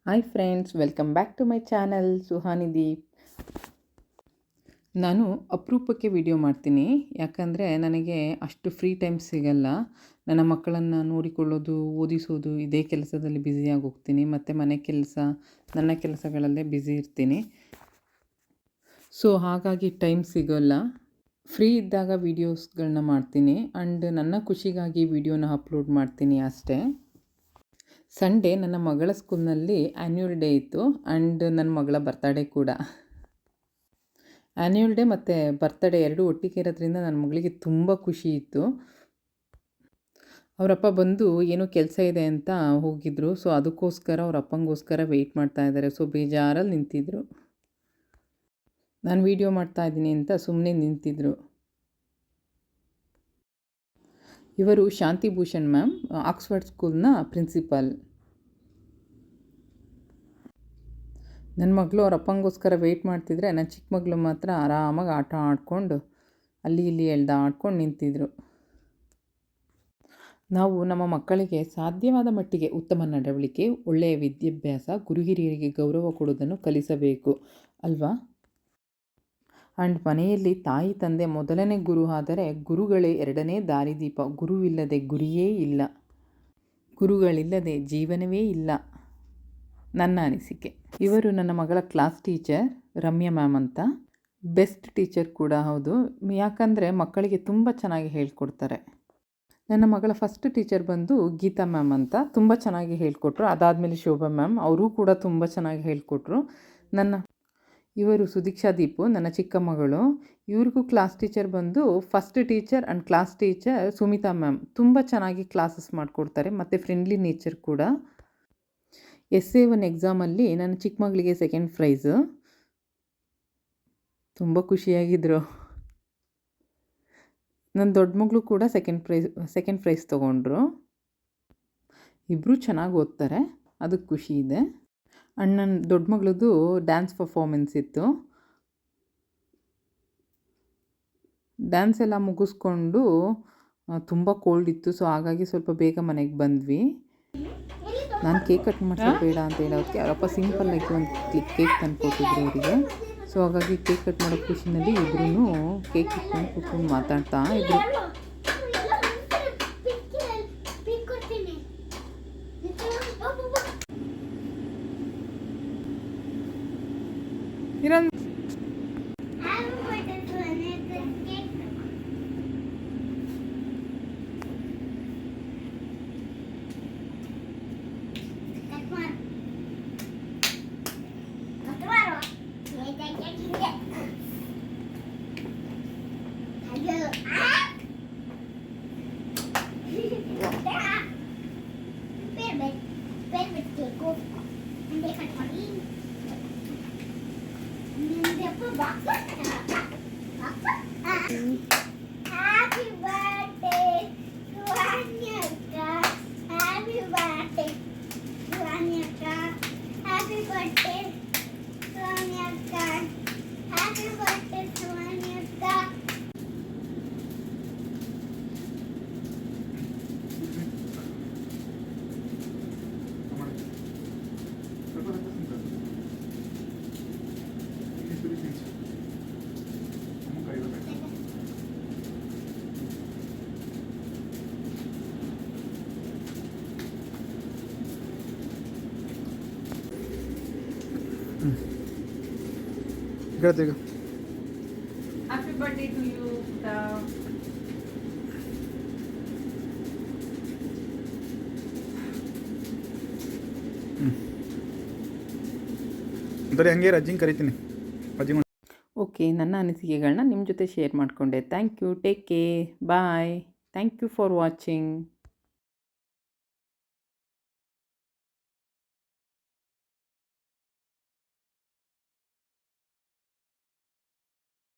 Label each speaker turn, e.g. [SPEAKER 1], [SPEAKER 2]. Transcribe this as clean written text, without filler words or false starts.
[SPEAKER 1] Hi friends, welcome back to my channel Suhani Deep. ನಾನು ಅಪರೂಪಕ್ಕೆ video ಮಾಡ್ತೀನಿ, ಯಾಕಂದರೆ ನನಗೆ ಅಷ್ಟು ಫ್ರೀ ಟೈಮ್ ಸಿಗಲ್ಲ. ನನ್ನ ಮಕ್ಕಳನ್ನು ನೋಡಿಕೊಳ್ಳೋದು, ಓದಿಸೋದು ಇದೇ ಕೆಲಸದಲ್ಲಿ ಬ್ಯುಸಿಯಾಗಿ ಹೋಗ್ತೀನಿ. ಮತ್ತು ಮನೆ ಕೆಲಸ, ನನ್ನ ಕೆಲಸಗಳಲ್ಲೇ ಬ್ಯುಸಿ ಇರ್ತೀನಿ. ಸೊ ಹಾಗಾಗಿ ಟೈಮ್ ಸಿಗೋಲ್ಲ. ಫ್ರೀ ಇದ್ದಾಗ ವೀಡಿಯೋಸ್ಗಳನ್ನ ಮಾಡ್ತೀನಿ ಆ್ಯಂಡ್ ನನ್ನ ಖುಷಿಗಾಗಿ ವಿಡಿಯೋನ ಅಪ್ಲೋಡ್ ಮಾಡ್ತೀನಿ ಅಷ್ಟೇ. ಸಂಡೇ ನನ್ನ ಮಗಳ ಸ್ಕೂಲ್ನಲ್ಲಿ ಆ್ಯನ್ಯುವಲ್ ಡೇ ಇತ್ತು ಆ್ಯಂಡ್ ನನ್ನ ಮಗಳ ಬರ್ತಡೇ ಕೂಡ. ಆ್ಯನ್ಯುವಲ್ ಡೇ ಮತ್ತು ಬರ್ತಡೇ ಎರಡೂ ಒಟ್ಟಿಗೆ ಇರೋದ್ರಿಂದ ನನ್ನ ಮಗಳಿಗೆ ತುಂಬ ಖುಷಿ ಇತ್ತು. ಅವರಪ್ಪ ಬಂದು ಏನೋ ಕೆಲಸ ಇದೆ ಅಂತ ಹೋಗಿದ್ದರು. ಸೊ ಅದಕ್ಕೋಸ್ಕರ ಅವ್ರ ಅಪ್ಪಂಗೋಸ್ಕರ ವೆಯ್ಟ್ ಮಾಡ್ತಾ ಇದ್ದಾರೆ. ಸೊ ಬೇಜಾರಲ್ಲಿ ನಿಂತಿದ್ದರು. ನಾನು ವೀಡಿಯೋ ಮಾಡ್ತಾ ಇದ್ದೀನಿ ಅಂತ ಸುಮ್ಮನೆ ನಿಂತಿದ್ದರು. ಇವರು ಶಾಂತಿ ಭೂಷಣ್ ಮ್ಯಾಮ್, ಆಕ್ಸ್ಫರ್ಡ್ ಸ್ಕೂಲ್ನ ಪ್ರಿನ್ಸಿಪಾಲ್. ನನ್ನ ಮಗಳು ಅವ್ರ ಅಪ್ಪಂಗೋಸ್ಕರ ವೆಯ್ಟ್ ಮಾಡ್ತಿದ್ರೆ ನನ್ನ ಚಿಕ್ಕ ಮಗಳು ಮಾತ್ರ ಆರಾಮಾಗಿ ಆಟ ಆಡಿಕೊಂಡು ಅಲ್ಲಿ ಇಲ್ಲಿ ಆಡ್ಕೊಂಡು ನಿಂತಿದ್ರು. ನಾವು ನಮ್ಮ ಮಕ್ಕಳಿಗೆ ಸಾಧ್ಯವಾದ ಮಟ್ಟಿಗೆ ಉತ್ತಮ ನಡವಳಿಕೆ, ಒಳ್ಳೆಯ ವಿದ್ಯಾಭ್ಯಾಸ, ಗುರುಹಿರಿಯರಿಗೆ ಗೌರವ ಕೊಡೋದನ್ನು ಕಲಿಸಬೇಕು ಅಲ್ವಾ? ಆ್ಯಂಡ್ ಮನೆಯಲ್ಲಿ ತಾಯಿ ತಂದೆ ಮೊದಲನೇ ಗುರು ಆದರೆ ಗುರುಗಳೇ ಎರಡನೇ ದಾರಿದೀಪ. ಗುರುವಿಲ್ಲದೆ ಗುರಿಯೇ ಇಲ್ಲ, ಗುರುಗಳಿಲ್ಲದೆ ಜೀವನವೇ ಇಲ್ಲ, ನನ್ನ ಅನಿಸಿಕೆ. ಇವರು ನನ್ನ ಮಗಳ ಕ್ಲಾಸ್ ಟೀಚರ್ ರಮ್ಯಾ ಮ್ಯಾಮ್ ಅಂತ. ಬೆಸ್ಟ್ ಟೀಚರ್ ಕೂಡ ಹೌದು, ಯಾಕಂದರೆ ಮಕ್ಕಳಿಗೆ ತುಂಬ ಚೆನ್ನಾಗಿ ಹೇಳ್ಕೊಡ್ತಾರೆ. ನನ್ನ ಮಗಳ ಫಸ್ಟ್ ಟೀಚರ್ ಬಂದು ಗೀತಾ ಮ್ಯಾಮ್ ಅಂತ, ತುಂಬ ಚೆನ್ನಾಗಿ ಹೇಳ್ಕೊಟ್ರು. ಅದಾದಮೇಲೆ ಶೋಭಾ ಮ್ಯಾಮ್, ಅವರೂ ಕೂಡ ತುಂಬ ಚೆನ್ನಾಗಿ ಹೇಳ್ಕೊಟ್ರು. ಇವರು ಸುದೀಕ್ಷಾ ದೀಪು, ನನ್ನ ಚಿಕ್ಕ ಮಗಳು. ಇವ್ರಿಗೂ ಕ್ಲಾಸ್ ಟೀಚರ್ ಬಂದು first teacher and class teacher Sumita ma'am. ತುಂಬ ಚೆನ್ನಾಗಿ ಕ್ಲಾಸಸ್ ಮಾಡಿಕೊಡ್ತಾರೆ ಮತ್ತು ಫ್ರೆಂಡ್ಲಿ ನೇಚರ್ ಕೂಡ. SA1 ಎಕ್ಸಾಮಲ್ಲಿ ನನ್ನ ಚಿಕ್ಕ ಮಗಳಿಗೆ ಸೆಕೆಂಡ್ ಪ್ರೈಸು. ತುಂಬ ಖುಷಿಯಾಗಿದ್ದರು. ನನ್ನ ದೊಡ್ಡ ಮಗಳು ಕೂಡ ಸೆಕೆಂಡ್ ಪ್ರೈಸ್ ತೊಗೊಂಡ್ರು. ಇಬ್ಬರೂ ಚೆನ್ನಾಗಿ ಓದ್ತಾರೆ, ಅದಕ್ಕೆ ಖುಷಿ ಇದೆ. ಆ್ಯಂಡ್ ನನ್ನ ದೊಡ್ಡ ಮಗಳದ್ದು ಡ್ಯಾನ್ಸ್ ಪರ್ಫಾರ್ಮೆನ್ಸ್ ಇತ್ತು. ಡ್ಯಾನ್ಸ್ ಎಲ್ಲ ಮುಗಿಸ್ಕೊಂಡು ತುಂಬ ಕೋಲ್ಡ್ ಇತ್ತು. ಸೊ ಹಾಗಾಗಿ ಸ್ವಲ್ಪ ಬೇಗ ಮನೆಗೆ ಬಂದ್ವಿ. ನಾನು ಕೇಕ್ ಕಟ್ ಮಾಡಿಸೋದು ಬೇಡ ಅಂತ ಹೇಳೋದಕ್ಕೆ ಅವರಪ್ಪ ಸಿಂಪಲ್ಲಾಗಿ ಒಂದು ಕೇಕ್ ತಂದು ಕೊಟ್ಟಿದ್ರು ಅವರಿಗೆ. ಸೊ ಹಾಗಾಗಿ ಕೇಕ್ ಕಟ್ ಮಾಡೋ ಖುಷಿನಲ್ಲಿ ಇಬ್ಬರೂ ಕೇಕ್ ಇಟ್ಕೊಂಡು ಕೂತ್ಕೊಂಡು ಮಾತಾಡ್ತಾ ಇದ್ರು.
[SPEAKER 2] Happy birthday to Anyaka. Happy birthday to Anyaka. Happy birthday to Anyaka. Happy birthday to Anyaka.
[SPEAKER 1] Happy birthday to you,
[SPEAKER 3] ಹಂಗೆ ಅಜ್ಜಿಂಗ್ ಕರಿತೀನಿ.
[SPEAKER 1] ಓಕೆ, ನನ್ನ ಅನಿಸಿಕೆಗಳನ್ನ ನಿಮ್ಮ ಜೊತೆ ಶೇರ್ ಮಾಡಿಕೊಂಡೆ. Thank you, take care, bye. Thank you for watching.